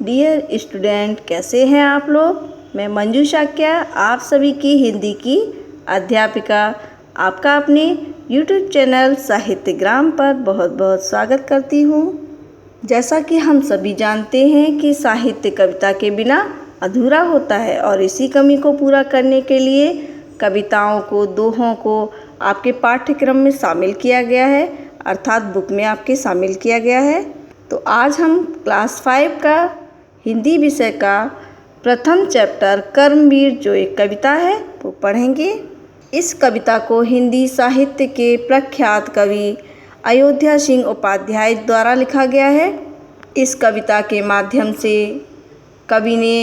Dear student, कैसे हैं आप लोग। मैं मंजू शाक्या आप सभी की हिंदी की अध्यापिका आपका अपने यूट्यूब चैनल साहित्य ग्राम पर बहुत बहुत स्वागत करती हूँ। जैसा कि हम सभी जानते हैं कि साहित्य कविता के बिना अधूरा होता है और इसी कमी को पूरा करने के लिए कविताओं को, दोहों को आपके पाठ्यक्रम में शामिल किया गया है, अर्थात बुक में आपके शामिल किया गया है। तो आज हम क्लास 5 का हिंदी विषय का प्रथम चैप्टर कर्मवीर जो एक कविता है वो पढ़ेंगे। इस कविता को हिंदी साहित्य के प्रख्यात कवि अयोध्या सिंह उपाध्याय द्वारा लिखा गया है। इस कविता के माध्यम से कवि ने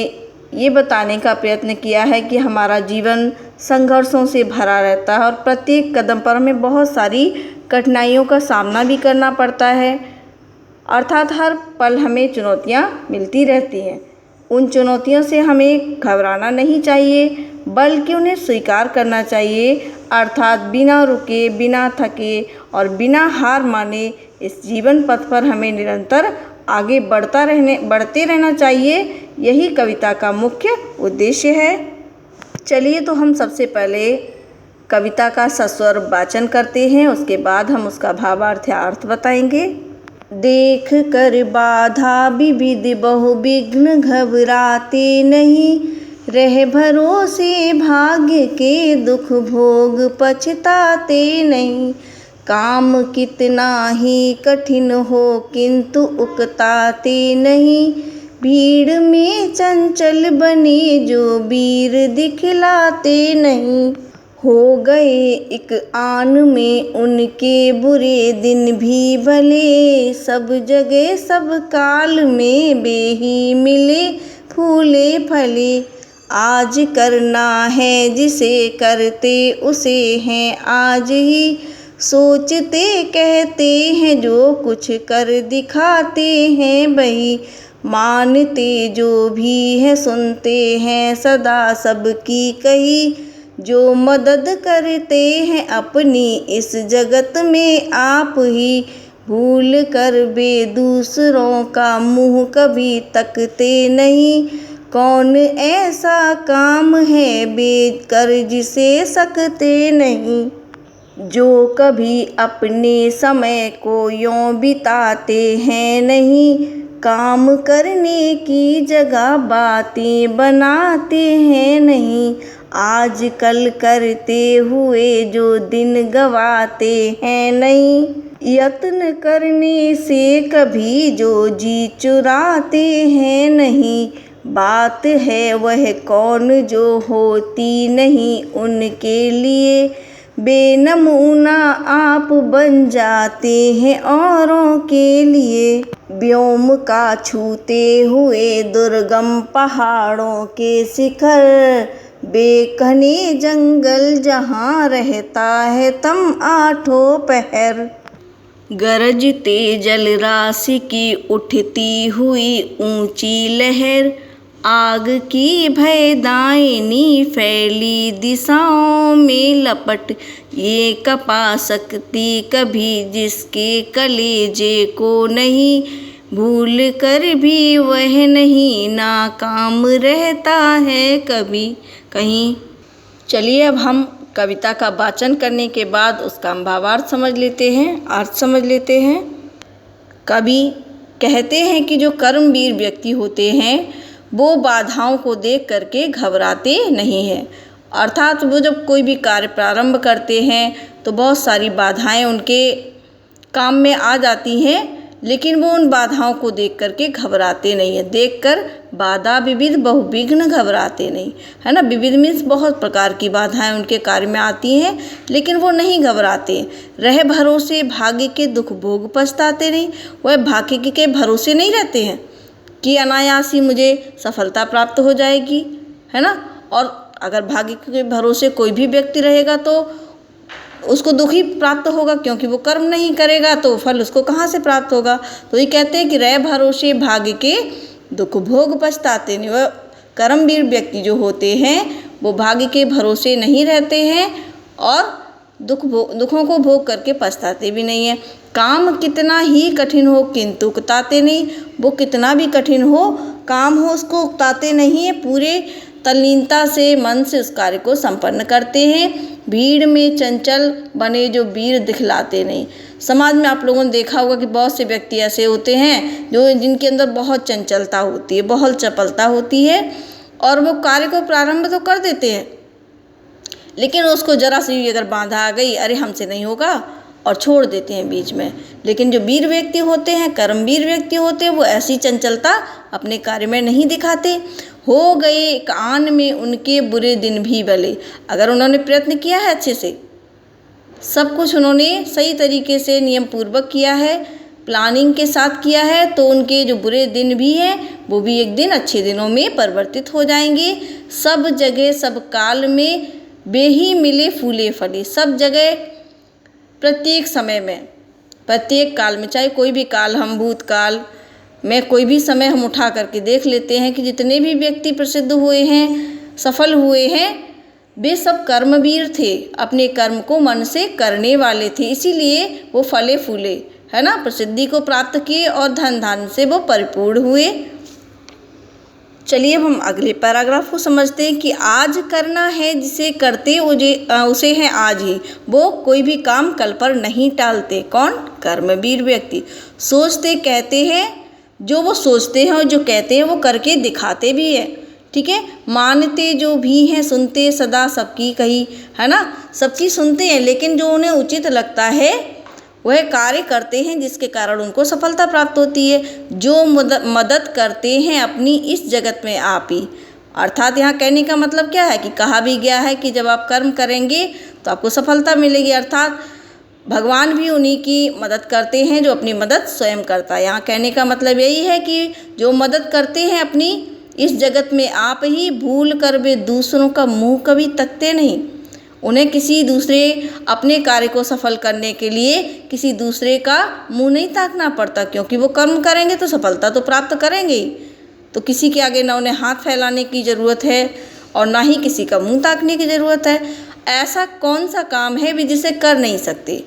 ये बताने का प्रयत्न किया है कि हमारा जीवन संघर्षों से भरा रहता है और प्रत्येक कदम पर हमें बहुत सारी कठिनाइयों का सामना भी करना पड़ता है, अर्थात हर पल हमें चुनौतियाँ मिलती रहती हैं। उन चुनौतियों से हमें घबराना नहीं चाहिए बल्कि उन्हें स्वीकार करना चाहिए, अर्थात बिना रुके, बिना थके और बिना हार माने इस जीवन पथ पर हमें निरंतर आगे बढ़ते रहना चाहिए। यही कविता का मुख्य उद्देश्य है। चलिए तो हम सबसे पहले कविता का सस्वर वाचन करते हैं, उसके बाद हम उसका भावार्थ या अर्थ बताएंगे। देख कर बाधा विविध बहु विघ्न घबराते नहीं, रह भरोसे भाग्य के दुख भोग पछताते नहीं। काम कितना ही कठिन हो किंतु उकताते नहीं, भीड़ में चंचल बने जो वीर दिखलाते नहीं। हो गए एक आन में उनके बुरे दिन भी भले, सब जगह सब काल में बेही मिले फूले फले। आज करना है जिसे करते उसे हैं आज ही, सोचते कहते हैं जो कुछ कर दिखाते हैं वही। मानते जो भी है सुनते हैं सदा सबकी कही, जो मदद करते हैं अपनी इस जगत में आप ही। भूल कर वे दूसरों का मुँह कभी तकते नहीं, कौन ऐसा काम है बेकर जिसे सकते नहीं। जो कभी अपने समय को यों बिताते हैं नहीं, काम करने की जगह बातें बनाते हैं नहीं। आज कल करते हुए जो दिन गवाते हैं नहीं, यत्न करने से कभी जो जी चुराते हैं नहीं। बात है वह कौन जो होती नहीं उनके लिए, बेनमूना आप बन जाते हैं औरों के लिए। व्योम का छूते हुए दुर्गम पहाड़ों के शिखर, बेखने जंगल जहाँ रहता है तम आठों पहर। गरजते जल राशि की उठती हुई ऊंची लहर, आग की भयदायिनी फैली दिशाओं में लपट। ये कपा सकती कभी जिसके कलेजे को नहीं, भूल कर भी वह नहीं नाकाम रहता है कभी कहीं। चलिए अब हम कविता का वाचन करने के बाद उसका भावार्थ समझ लेते हैं, अर्थ समझ लेते हैं। कवि कहते हैं कि जो कर्मवीर व्यक्ति होते हैं वो बाधाओं को देख करके घबराते नहीं हैं, अर्थात वो जब कोई भी कार्य प्रारंभ करते हैं तो बहुत सारी बाधाएं उनके काम में आ जाती हैं, लेकिन वो उन बाधाओं को देख करके घबराते नहीं हैं। देखकर बाधा विविध बहुविघ्न घबराते नहीं, है ना। विविध मीन्स बहुत प्रकार की बाधाएं उनके कार्य में आती हैं, लेकिन वो नहीं घबराते। रह भरोसे भाग्य के दुख भोग पछताते नहीं, वह भाग्य के भरोसे नहीं रहते हैं कि अनायास ही मुझे सफलता प्राप्त हो जाएगी, है ना। और अगर भाग्य के भरोसे कोई भी व्यक्ति रहेगा तो उसको दुख ही प्राप्त होगा, क्योंकि वो कर्म नहीं करेगा तो फल उसको कहाँ से प्राप्त होगा। तो ये कहते हैं कि रह भरोसे भाग्य के दुख भोग पछताते नहीं। वह कर्मवीर व्यक्ति जो होते हैं वो भाग्य के भरोसे नहीं रहते हैं और दुखों को भोग करके पछताते भी नहीं हैं। काम कितना ही कठिन हो किंतु उकताते नहीं, वो कितना भी कठिन हो काम हो उसको उकताते नहीं है, पूरे तल्लीनता से मन से उस कार्य को संपन्न करते हैं। भीड़ में चंचल बने जो वीर दिखलाते नहीं। समाज में आप लोगों ने देखा होगा कि बहुत से व्यक्ति ऐसे होते हैं जो जिनके अंदर बहुत चंचलता होती है, बहुत चपलता होती है, और वो कार्य को प्रारंभ तो कर देते हैं, लेकिन उसको जरा सी अगर बाधा आ गई, अरे हमसे नहीं होगा, और छोड़ देते हैं बीच में। लेकिन जो वीर व्यक्ति होते हैं, कर्मवीर व्यक्ति होते हैं, वो ऐसी चंचलता अपने कार्य में नहीं दिखाते। हो गए एक आन में उनके बुरे दिन भी भले। अगर उन्होंने प्रयत्न किया है अच्छे से, सब कुछ उन्होंने सही तरीके से नियम पूर्वक किया है, प्लानिंग के साथ किया है, तो उनके जो बुरे दिन भी हैं वो भी एक दिन अच्छे दिनों में परिवर्तित हो जाएंगे। सब जगह सब काल में बेही मिले फूले फले। सब जगह प्रत्येक समय में, प्रत्येक काल में, चाहे कोई भी काल, हम भूतकाल में कोई भी समय हम उठा करके देख लेते हैं कि जितने भी व्यक्ति प्रसिद्ध हुए हैं, सफल हुए हैं, वे सब कर्मवीर थे, अपने कर्म को मन से करने वाले थे, इसीलिए वो फले फूले, है ना, प्रसिद्धि को प्राप्त किए और धन धान से वो परिपूर्ण हुए। चलिए अब हम अगले पैराग्राफ को समझते हैं कि आज करना है जिसे करते उसे है आज ही, वो कोई भी काम कल पर नहीं टालते। कौन? कर्मवीर व्यक्ति। सोचते कहते हैं, जो वो सोचते हैं और जो कहते हैं वो करके दिखाते भी है, ठीक है। मानते जो भी हैं, सुनते सदा सबकी कही, है ना, सबकी सुनते हैं, लेकिन जो उन्हें उचित लगता है वह कार्य करते हैं, जिसके कारण उनको सफलता प्राप्त होती है। जो मदद करते हैं अपनी इस जगत में आप ही। अर्थात यहाँ कहने का मतलब क्या है कि कहा भी गया है कि जब आप कर्म करेंगे तो आपको सफलता मिलेगी, अर्थात भगवान भी उन्हीं की मदद करते हैं जो अपनी मदद स्वयं करता है। यहाँ कहने का मतलब यही है कि जो मदद करते हैं अपनी इस जगत में आप ही, भूल कर वे दूसरों का मुँह कभी तकते नहीं। उन्हें किसी दूसरे अपने कार्य को सफल करने के लिए किसी दूसरे का मुंह नहीं ताकना पड़ता, क्योंकि वो कर्म करेंगे तो सफलता तो प्राप्त करेंगे ही। तो किसी के आगे ना उन्हें हाथ फैलाने की ज़रूरत है और ना ही किसी का मुंह ताकने की ज़रूरत है। ऐसा कौन सा काम है भी जिसे कर नहीं सकते?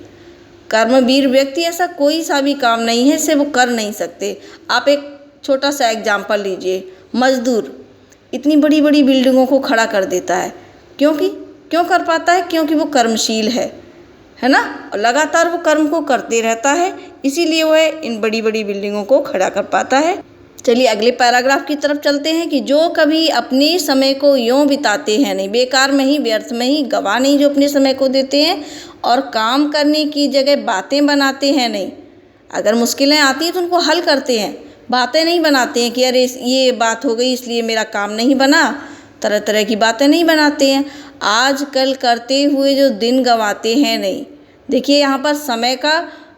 कर्मवीर व्यक्ति ऐसा कोई सा भी काम नहीं है जिसे वो कर नहीं सकते। आप एक छोटा सा एग्जाम्पल लीजिए, मजदूर इतनी बड़ी बड़ी बिल्डिंगों को खड़ा कर देता है, क्यों कर पाता है? क्योंकि वो कर्मशील है ना, और लगातार वो कर्म को करते रहता है, इसीलिए वह इन बड़ी बड़ी बिल्डिंगों को खड़ा कर पाता है। चलिए अगले पैराग्राफ की तरफ चलते हैं कि जो कभी अपने समय को यूँ बिताते हैं नहीं, बेकार में ही, व्यर्थ में ही, गवा नहीं, जो अपने समय को देते हैं और काम करने की जगह बातें बनाते हैं नहीं। अगर मुश्किलें आती हैं तो उनको हल करते हैं, बातें नहीं बनाते हैं कि अरे ये बात हो गई इसलिए मेरा काम नहीं बना, तरह तरह की बातें नहीं बनाते हैं। आजकल करते हुए जो दिन गंवाते हैं नहीं। देखिए यहाँ पर समय का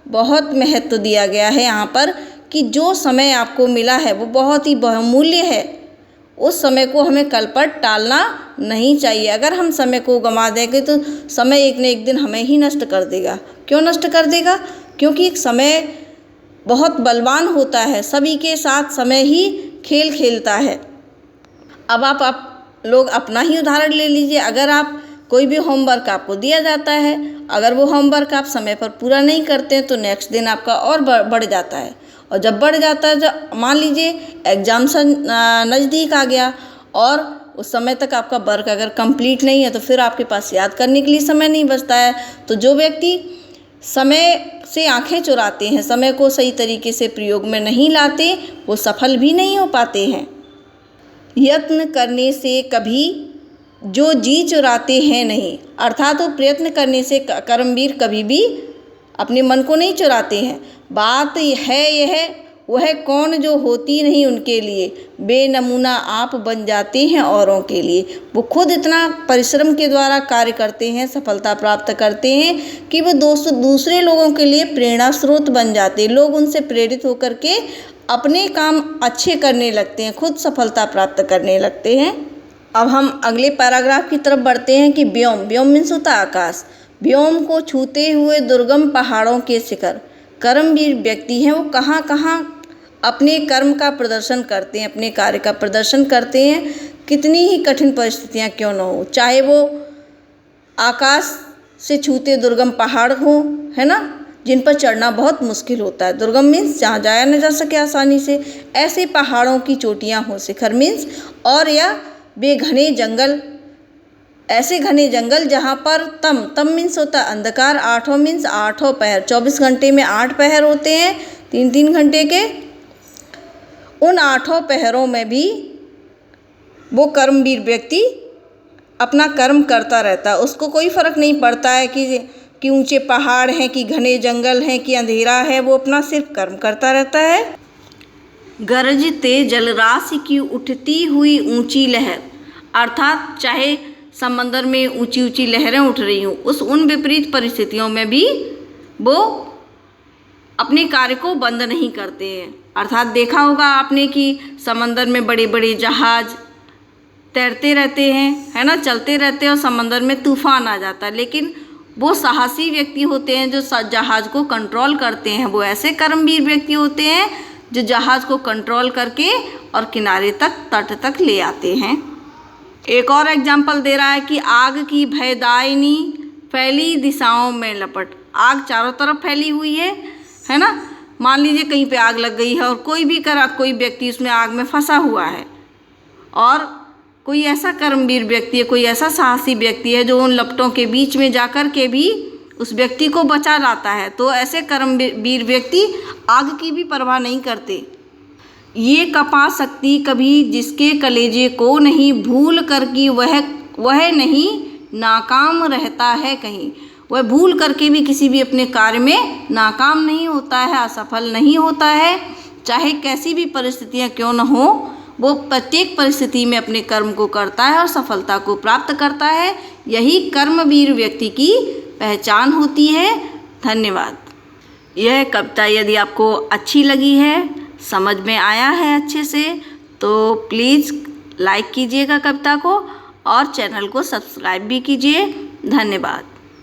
बहुत महत्व दिया गया है यहाँ पर कि जो समय आपको मिला है वो बहुत ही बहुमूल्य है, उस समय को हमें कल पर टालना नहीं चाहिए। अगर हम समय को गंवा देंगे तो समय एक न एक दिन हमें ही नष्ट कर देगा। क्यों नष्ट कर देगा? क्योंकि एक समय बहुत बलवान होता है, सभी के साथ समय ही खेल खेलता है। अब आप लोग अपना ही उदाहरण ले लीजिए। अगर आप कोई भी होमवर्क आपको दिया जाता है, अगर वो होमवर्क आप समय पर पूरा नहीं करते हैं तो नेक्स्ट दिन आपका और बढ़ जाता है, और जब बढ़ जाता है, जब मान लीजिए एग्ज़ाम से नज़दीक आ गया और उस समय तक आपका वर्क अगर कंप्लीट नहीं है तो फिर आपके पास याद करने के लिए समय नहीं बचता है। तो जो व्यक्ति समय से आंखें चुराते हैं, समय को सही तरीके से प्रयोग में नहीं लाते, वो सफल भी नहीं हो पाते हैं। यत्न करने से कभी जो जी चुराते हैं नहीं, अर्थात वो प्रयत्न करने से कर्मवीर कभी भी अपने मन को नहीं चुराते हैं। बात है यह वह कौन जो होती नहीं उनके लिए, बेनमूना आप बन जाते हैं औरों के लिए। वो खुद इतना परिश्रम के द्वारा कार्य करते हैं, सफलता प्राप्त करते हैं कि वो दूसरे लोगों के लिए प्रेरणा स्रोत बन जाते हैं। लोग उनसे प्रेरित होकर के अपने काम अच्छे करने लगते हैं, खुद सफलता प्राप्त करने लगते हैं। अब हम अगले पैराग्राफ की तरफ बढ़ते हैं कि व्योम मीन्स होता आकाश। व्योम को छूते हुए दुर्गम पहाड़ों के शिखर। कर्मवीर व्यक्ति हैं, वो कहाँ कहाँ अपने कर्म का प्रदर्शन करते हैं, अपने कार्य का प्रदर्शन करते हैं, कितनी ही कठिन परिस्थितियाँ क्यों न हो, चाहे वो आकाश से छूते दुर्गम पहाड़ हों, है ना, जिन पर चढ़ना बहुत मुश्किल होता है। दुर्गम मीन्स जहाँ जाया न जा सके आसानी से, ऐसे पहाड़ों की चोटियाँ हों, शिखर मीन्स, और या बेघने जंगल, ऐसे घने जंगल जहाँ पर तम मीन्स होता है अंधकार, आठों मीन्स आठों पहर, 24 घंटे में 8 पहर होते हैं 3-3 घंटे के। उन आठों पहरों में भी वो कर्मवीर व्यक्ति अपना कर्म करता रहता है। उसको कोई फ़र्क नहीं पड़ता है कि ऊंचे पहाड़ हैं, कि घने जंगल हैं, कि अंधेरा है, वो अपना सिर्फ कर्म करता रहता है। गरजते जलराशि की उठती हुई ऊंची लहर, अर्थात चाहे समंदर में ऊंची ऊंची लहरें उठ रही हों, उन विपरीत परिस्थितियों में भी वो अपने कार्य को बंद नहीं करते हैं। अर्थात देखा होगा आपने कि समंदर में बड़े बड़े जहाज तैरते रहते हैं, है ना, चलते रहते हैं और समंदर में तूफान आ जाता है, लेकिन वो साहसी व्यक्ति होते हैं जो जहाज़ को कंट्रोल करते हैं। वो ऐसे कर्मवीर व्यक्ति होते हैं जो जहाज़ को कंट्रोल करके और किनारे तक, तट तक ले आते हैं। एक और एग्जाम्पल दे रहा है कि आग की भयदायिनी फैली दिशाओं में लपट। आग चारों तरफ फैली हुई है ना। मान लीजिए कहीं पे आग लग गई है और कोई व्यक्ति उसमें आग में फंसा हुआ है, और कोई ऐसा कर्मवीर व्यक्ति है, कोई ऐसा साहसी व्यक्ति है जो उन लपटों के बीच में जाकर के भी उस व्यक्ति को बचा लाता है, तो ऐसे कर्मवीर व्यक्ति आग की भी परवाह नहीं करते। ये कपा सकती कभी जिसके कलेजे को नहीं, भूल कर कि वह नहीं नाकाम रहता है कहीं। वह भूल करके भी किसी भी अपने कार्य में नाकाम नहीं होता है, असफल नहीं होता है। चाहे कैसी भी परिस्थितियाँ क्यों न हो, वो प्रत्येक परिस्थिति में अपने कर्म को करता है और सफलता को प्राप्त करता है। यही कर्मवीर व्यक्ति की पहचान होती है। धन्यवाद। यह कविता यदि आपको अच्छी लगी है, समझ में आया है अच्छे से, तो प्लीज़ लाइक कीजिएगा कविता को और चैनल को सब्सक्राइब भी कीजिए। धन्यवाद।